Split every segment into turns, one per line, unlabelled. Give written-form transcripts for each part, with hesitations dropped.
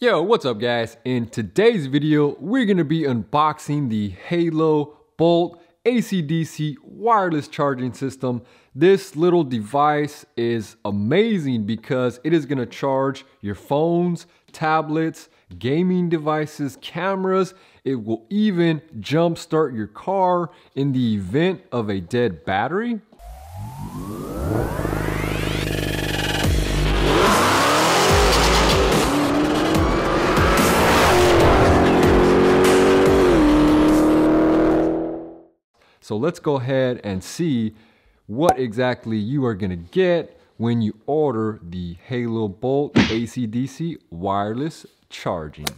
Yo, what's up guys? In today's video, we're gonna be unboxing the Halo Bolt AC/DC wireless charging system. This little device is amazing because it is gonna charge your phones, tablets, gaming devices, cameras. It will even jumpstart your car in the event of a dead battery. So let's go ahead and see what exactly you are gonna get when you order the Halo Bolt AC/DC wireless charging.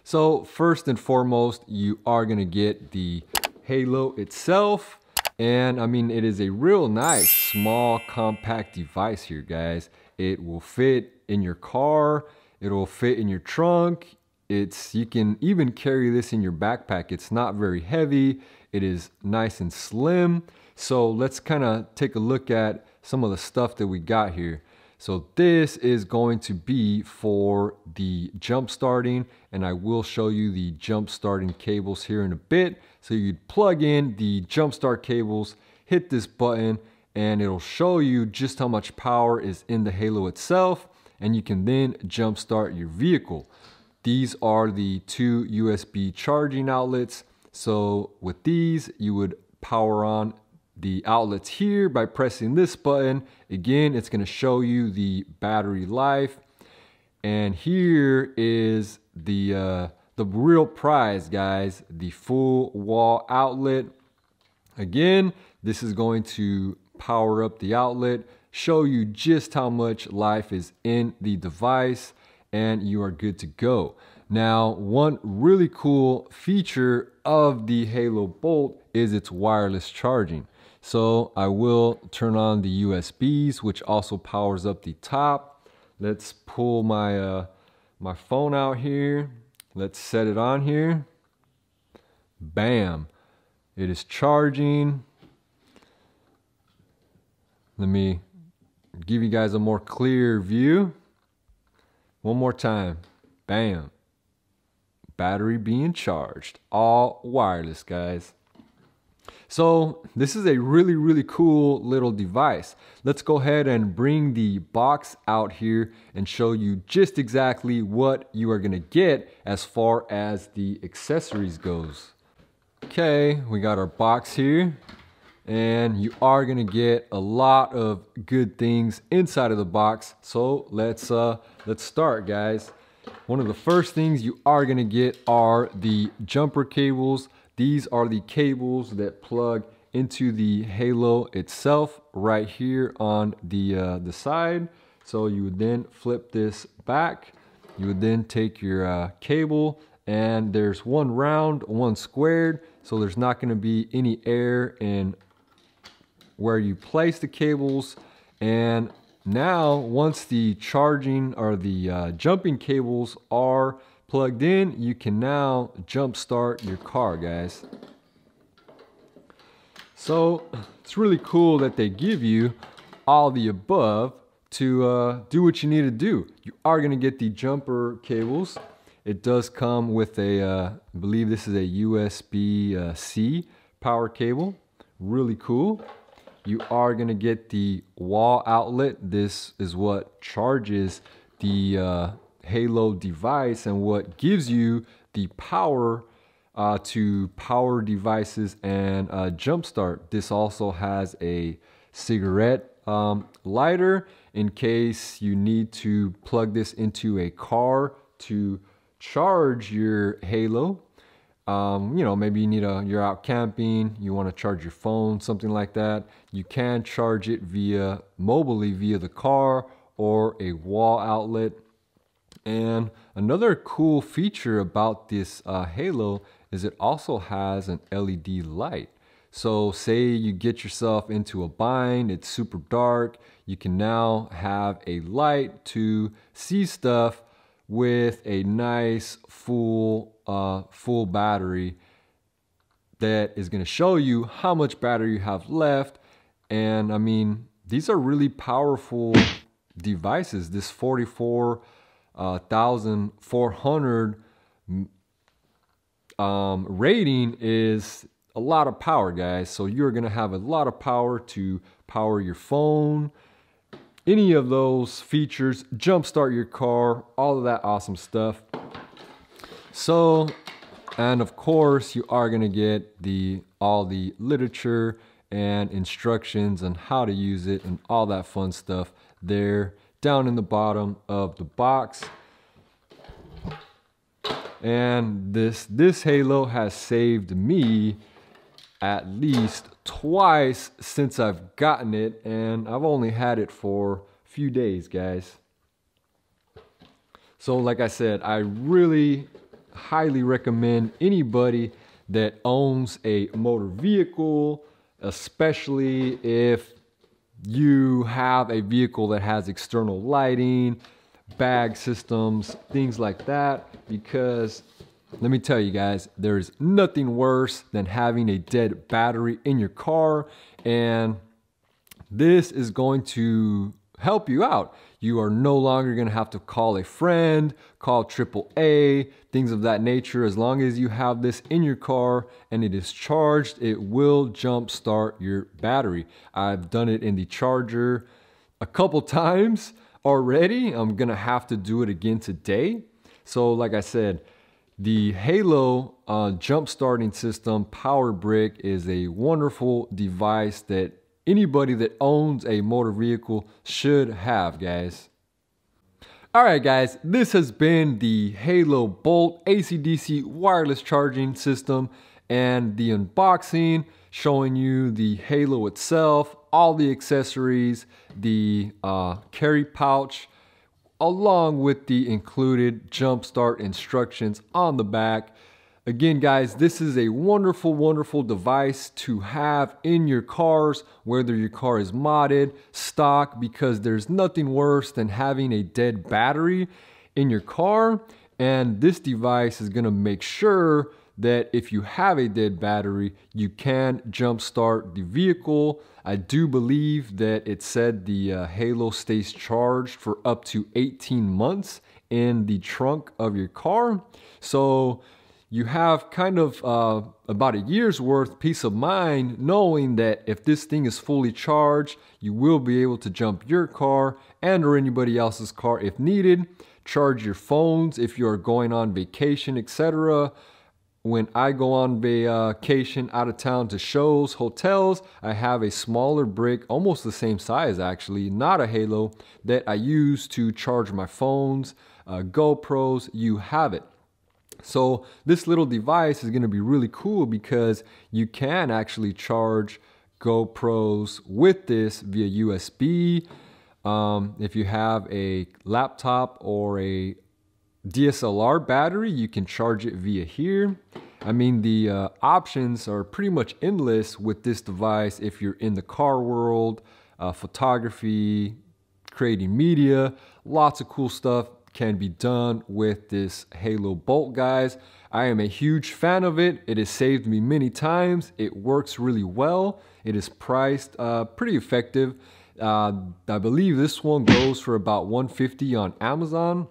So first and foremost, you are gonna get the Halo itself. And I mean, it is a real nice, small, compact device here, guys. It will fit in your car. It will fit in your trunk. You can even carry this in your backpack. It's not very heavy. It is nice and slim. So let's kind of take a look at some of the stuff that we got here. So this is going to be for the jump starting, and I will show you the jump starting cables here in a bit. So you'd plug in the jump start cables, hit this button, and it'll show you just how much power is in the Halo itself, and you can then jump start your vehicle. These are the two USB charging outlets. So with these, you would power on the outlets here by pressing this button. Again, it's gonna show you the battery life. And here is the real prize, guys, the full wall outlet. Again, this is going to power up the outlet, show you just how much life is in the device, and you are good to go. Now, one really cool feature of the Halo Bolt is its wireless charging. So I will turn on the USBs, which also powers up the top. Let's pull my phone out here. Let's set it on here. Bam, it is charging. Let me give you guys a more clear view. One more time, bam. Battery being charged, all wireless, guys. So this is a really cool little device. Let's go ahead and bring the box out here and show you just exactly what you are gonna get as far as the accessories goes. Okay, we got our box here, and you are gonna get a lot of good things inside of the box. So let's start, guys. One of the first things you are gonna get are the jumper cables. These are the cables that plug into the Halo itself right here on the side. So you would then flip this back. You would then take your cable, and there's one round, one squared. So there's not gonna be any air in where you place the cables. And now, once the charging or the jumping cables are plugged in, you can now jump start your car, guys. So it's really cool that they give you all the above to do what you need to do. You are gonna get the jumper cables. It does come with a, I believe this is a USB-C power cable. Really cool. You are gonna get the wall outlet. This is what charges the Halo device and what gives you the power to power devices and jumpstart. This also has a cigarette lighter in case you need to plug this into a car to charge your Halo. You know, maybe you're out camping, you want to charge your phone, something like that. You can charge it mobily via the car or a wall outlet. And another cool feature about this Halo is it also has an LED light. So say you get yourself into a bind, it's super dark, you can now have a light to see stuff with a nice full battery that is going to show you how much battery you have left. And I mean, these are really powerful devices. This 44 1400 rating is a lot of power, guys. So you're gonna have a lot of power to power your phone, any of those features, jumpstart your car, all of that awesome stuff. So, and of course you are gonna get all the literature and instructions on how to use it and all that fun stuff there down in the bottom of the box. And this halo has saved me at least twice since I've gotten it, and I've only had it for a few days, guys. So like I said, I really highly recommend anybody that owns a motor vehicle, especially if you have a vehicle that has external lighting, bag systems, things like that, because let me tell you guys, there's nothing worse than having a dead battery in your car, and this is going to help you out. You are no longer going to have to call a friend, call AAA, things of that nature. As long as you have this in your car and it is charged, it will jump start your battery. I've done it in the charger a couple times already. I'm gonna have to do it again today. So like I said, the Halo jump starting system power brick is a wonderful device that anybody that owns a motor vehicle should have, guys. All right, guys, this has been the Halo Bolt AC/DC wireless charging system and the unboxing, showing you the Halo itself, all the accessories, the carry pouch, along with the included jump start instructions on the back. Again, guys, this is a wonderful, wonderful device to have in your cars, whether your car is modded, stock, because there's nothing worse than having a dead battery in your car. And this device is gonna make sure that if you have a dead battery, you can jumpstart the vehicle. I do believe that it said the Halo stays charged for up to 18 months in the trunk of your car. So you have kind of about a year's worth peace of mind knowing that if this thing is fully charged, you will be able to jump your car and or anybody else's car if needed. Charge your phones if you're going on vacation, etc. When I go on vacation out of town to shows, hotels, I have a smaller brick, almost the same size actually, not a Halo, that I use to charge my phones, GoPros, you have it. So this little device is going to be really cool because you can actually charge GoPros with this via USB. If you have a laptop or a DSLR battery, you can charge it via here. I mean, the options are pretty much endless with this device if you're in the car world, photography, creating media. Lots of cool stuff can be done with this Halo Bolt, guys. I am a huge fan of it. It has saved me many times. It works really well. It is priced pretty effective. I believe this one goes for about $150 on Amazon.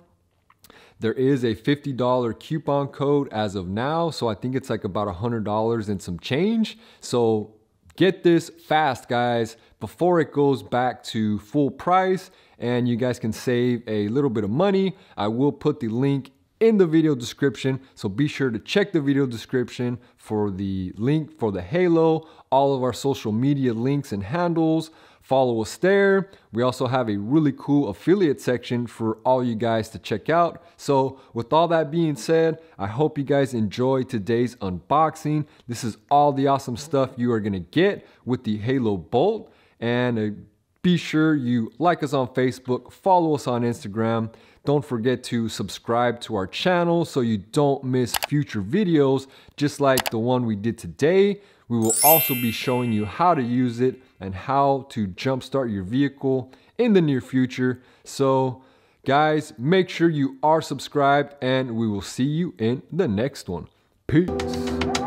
There is a $50 coupon code as of now, so I think it's like about $100 and some change. So get this fast, guys, before it goes back to full price and you guys can save a little bit of money. I will put the link in the video description, so be sure to check the video description for the link for the Halo, all of our social media links and handles. Follow us there. We also have a really cool affiliate section for all you guys to check out. So with all that being said, I hope you guys enjoyed today's unboxing. This is all the awesome stuff you are going to get with the Halo Bolt. And be sure you like us on Facebook, follow us on Instagram. Don't forget to subscribe to our channel so you don't miss future videos just like the one we did today. We will also be showing you how to use it and how to jumpstart your vehicle in the near future. So guys, make sure you are subscribed and we will see you in the next one. Peace.